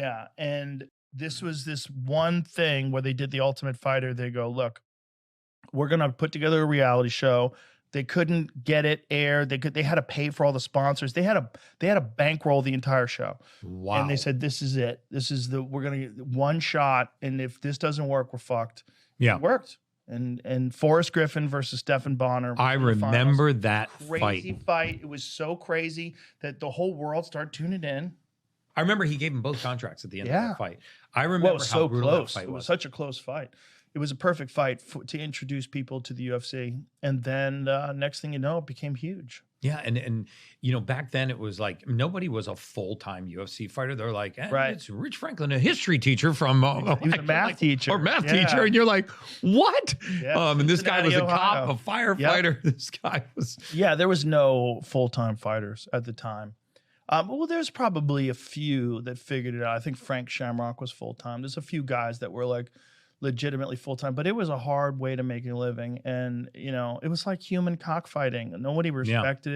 Yeah, and this was this one thing where they did the Ultimate Fighter. They go, look, we're gonna put together a reality show. They couldn't get it aired. They had to pay for all the sponsors. They had to bankroll the entire show. And they Wow. said, this is it. This is we're gonna get one shot. And if this doesn't work, we're fucked. Yeah. It worked. And Forrest Griffin versus Stephen Bonner. I remember that Crazy fight. fight. It was so crazy that the whole world started tuning in. I remember he gave him both contracts at the end of that fight. I Well, remember it was how so brutal that close. fight It was was. such a close fight. It was a perfect fight to introduce people to the UFC. And then next thing you know, it became huge. Yeah, and you know, back then it was like nobody was a full-time UFC fighter. They're like, Right. it's Rich Franklin, a history teacher from He was a math teacher. or math Yeah. teacher, and you're like, what? Yeah, And this guy was a Cincinnati, cop, Ohio. a firefighter. This guy was. Yeah, there was no full-time fighters at the time. Well, there's probably a few that figured it out. I think Frank Shamrock was full-time. There's a few guys that were like legitimately full-time, but it was a hard way to make a living. And, you know, it was like human cockfighting. Nobody respected it.